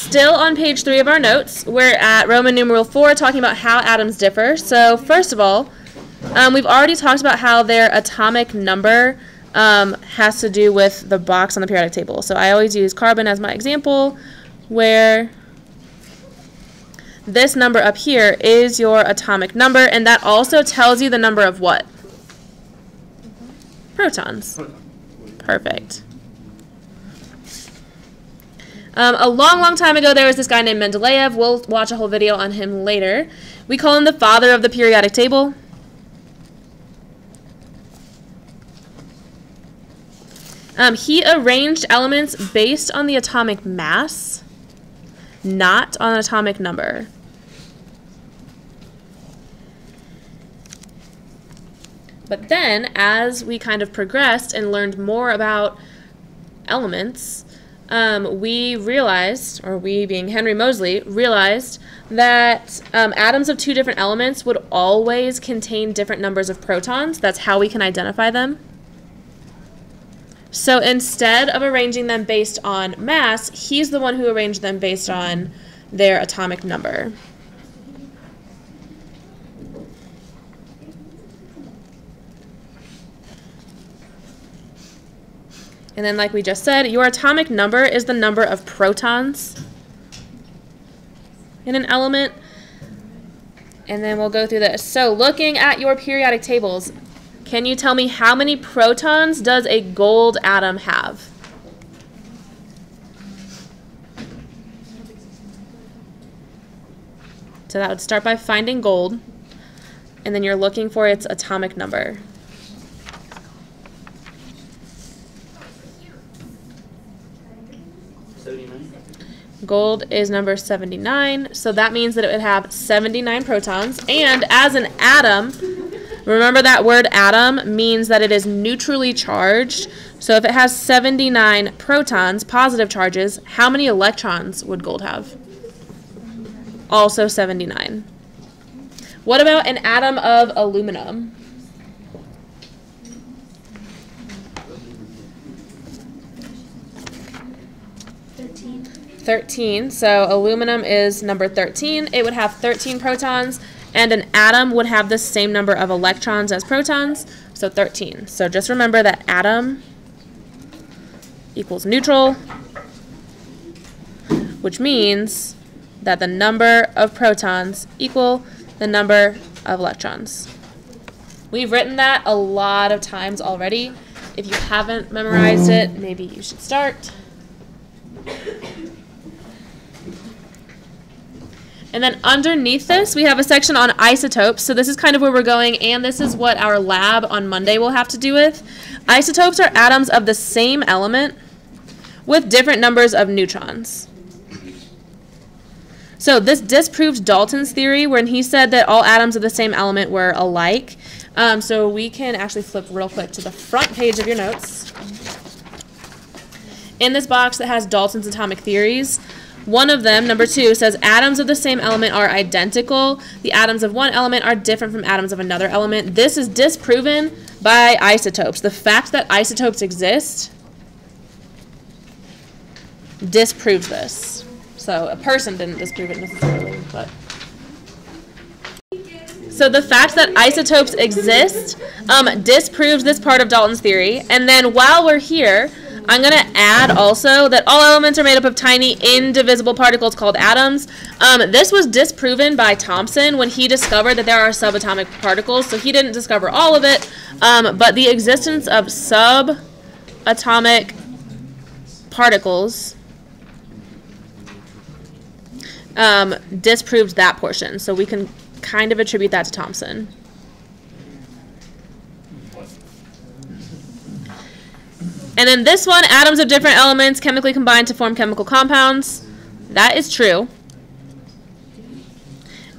still on page 3 of our notes. We're at Roman numeral 4, talking about how atoms differ. So first of all, we've already talked about how their atomic number has to do with the box on the periodic table. So I always use carbon as my example, where this number up here is your atomic number, and that also tells you the number of what? Protons. Perfect. A long time ago, there was this guy named Mendeleev. We'll watch a whole video on him later. We call him the father of the periodic table. He arranged elements based on the atomic mass, not on atomic number. But then, as we kind of progressed and learned more about elements, we realized, or we being Henry Moseley, realized that atoms of two different elements would always contain different numbers of protons. That's how we can identify them. So instead of arranging them based on mass, he's the one who arranged them based on their atomic number. And then, like we just said, your atomic number is the number of protons in an element. And then we'll go through this. So looking at your periodic tables, can you tell me how many protons does a gold atom have? So that would start by finding gold, and then you're looking for its atomic number. Gold is number 79, so that means that it would have 79 protons. And as an atom, remember that word atom means that it is neutrally charged. So if it has 79 protons, positive charges, how many electrons would gold have? Also 79. What about an atom of aluminum? Thirteen. So aluminum is number 13. It would have 13 protons, and an atom would have the same number of electrons as protons, so 13. So just remember that atom equals neutral, which means that the number of protons equal the number of electrons. We've written that a lot of times already. If you haven't memorized it, maybe you should start. And then underneath this, we have a section on isotopes. So this is kind of where we're going, and this is what our lab on Monday will have to do with. Isotopes are atoms of the same element with different numbers of neutrons. So this disproves Dalton's theory when he said that all atoms of the same element were alike. So we can actually flip real quick to the front page of your notes. In this box that has Dalton's atomic theories, one of them, number 2, says atoms of the same element are identical. The atoms of one element are different from atoms of another element. This is disproven by isotopes. The fact that isotopes exist disproves this. So a person didn't disprove it necessarily, but. So the fact that isotopes exist disproves this part of Dalton's theory. And then while we're here, I'm going to add also that all elements are made up of tiny indivisible particles called atoms. This was disproven by Thomson when he discovered that there are subatomic particles. So he didn't discover all of it, but the existence of subatomic particles disproved that portion. So we can kind of attribute that to Thomson. And then this one, atoms of different elements chemically combine to form chemical compounds. That is true.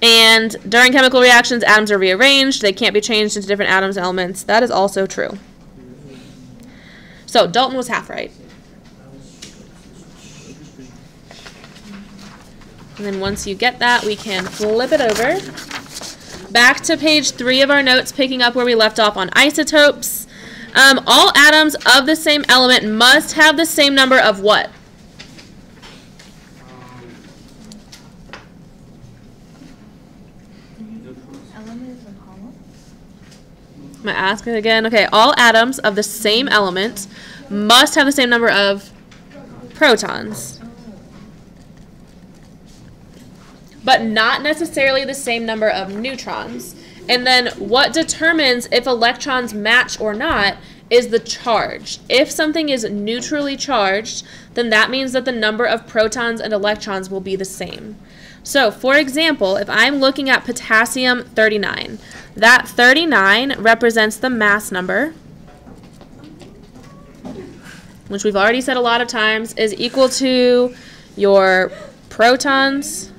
And during chemical reactions, atoms are rearranged. They can't be changed into different atoms and elements. That is also true. So Dalton was half right. And then once you get that, we can flip it over. Back to page 3 of our notes, picking up where we left off on isotopes. All atoms of the same element must have the same number of what? going to ask it again. Okay, all atoms of the same element must have the same number of protons, but not necessarily the same number of neutrons. And then what determines if electrons match or not is the charge. If something is neutrally charged, then that means that the number of protons and electrons will be the same. So, for example, if I'm looking at potassium 39, that 39 represents the mass number, which we've already said a lot of times is equal to your protons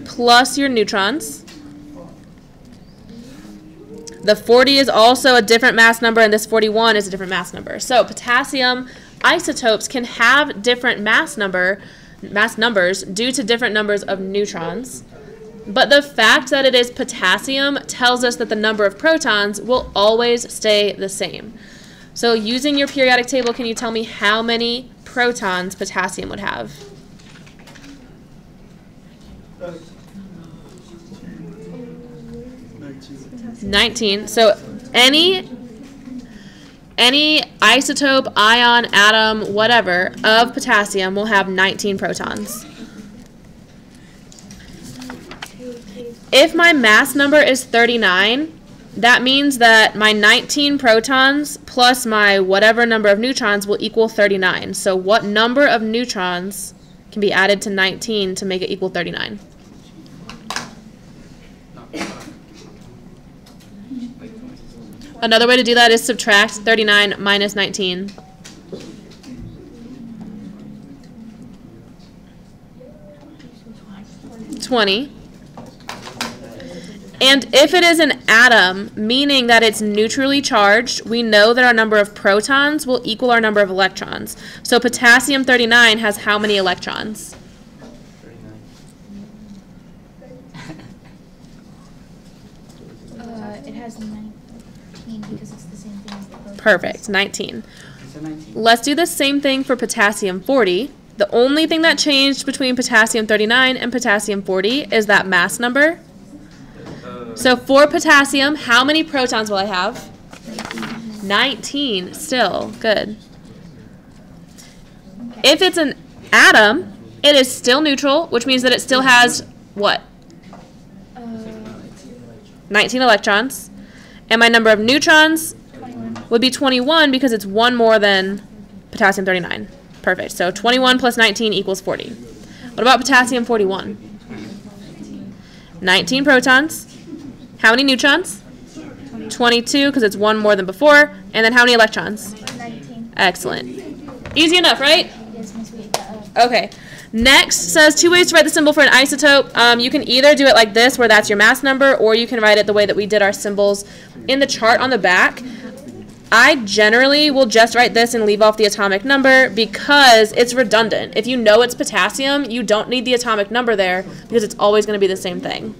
plus your neutrons. The 40 is also a different mass number, and this 41 is a different mass number. So potassium isotopes can have different mass numbers due to different numbers of neutrons. But the fact that it is potassium tells us that the number of protons will always stay the same. So using your periodic table, can you tell me how many protons potassium would have? 19. So any isotope, ion, atom, whatever, of potassium will have 19 protons. If my mass number is 39, that means that my 19 protons plus my whatever number of neutrons will equal 39. So what number of neutrons can be added to 19 to make it equal 39? Another way to do that is subtract 39 minus 19. (20). And if it is an atom, meaning that it's neutrally charged, we know that our number of protons will equal our number of electrons. So potassium 39 has how many electrons? 39. It has 19 because it's the same thing as the protons. Perfect, 19. Let's do the same thing for potassium 40. The only thing that changed between potassium 39 and potassium 40 is that mass number. So for potassium, how many protons will I have? 19 still. Good. If it's an atom, it is still neutral, which means that it still has what? 19 electrons. And my number of neutrons would be 21 because it's one more than potassium 39. Perfect. So 21 plus 19 equals 40. What about potassium 41? 19 protons. How many neutrons? 22 because it's one more than before. And then how many electrons? 19. Excellent. Easy enough, right? Yes, Miss, we ate that up. Okay. Next says 2 ways to write the symbol for an isotope. You can either do it like this, where that's your mass number, or you can write it the way that we did our symbols in the chart on the back. I generally will just write this and leave off the atomic number because it's redundant. If you know it's potassium, you don't need the atomic number there because it's always going to be the same thing.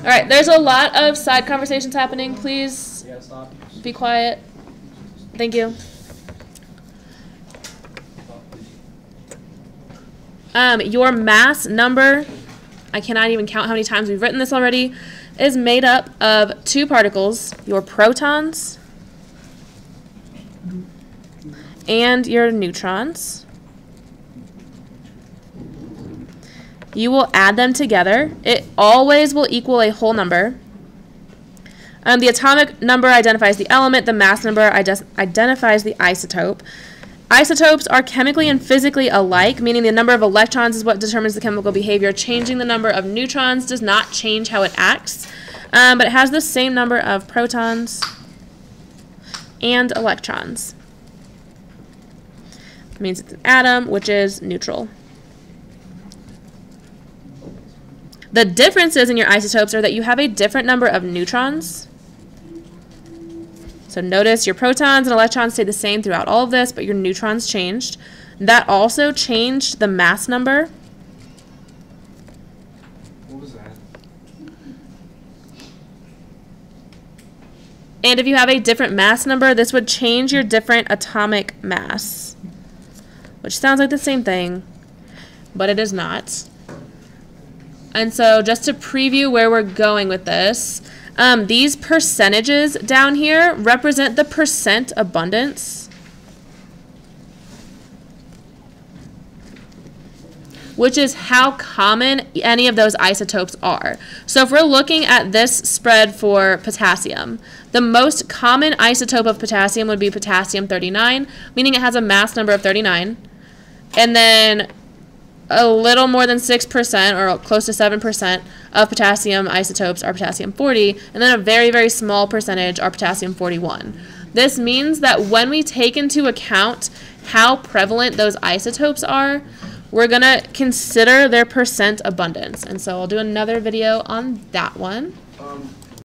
All right, there's a lot of side conversations happening. Please be quiet. Thank you. Your mass number, I cannot even count how many times we've written this already, is made up of 2 particles, your protons and your neutrons. You will add them together. It always will equal a whole number. The atomic number identifies the element. The mass number identifies the isotope. Isotopes are chemically and physically alike, meaning the number of electrons is what determines the chemical behavior. Changing the number of neutrons does not change how it acts, but it has the same number of protons and electrons. It means it's an atom, which is neutral. The differences in your isotopes are that you have a different number of neutrons. So notice your protons and electrons stay the same throughout all of this, but your neutrons changed. That also changed the mass number. What was that? And if you have a different mass number, this would change your different atomic mass, which sounds like the same thing, but it is not. And so just to preview where we're going with this, these percentages down here represent the percent abundance, which is how common any of those isotopes are. So if we're looking at this spread for potassium, the most common isotope of potassium would be potassium 39, meaning it has a mass number of 39. And then a little more than 6% or close to 7% of potassium isotopes are potassium 40, and then a very, very small percentage are potassium 41. This means that when we take into account how prevalent those isotopes are, we're going to consider their percent abundance. And so I'll do another video on that one.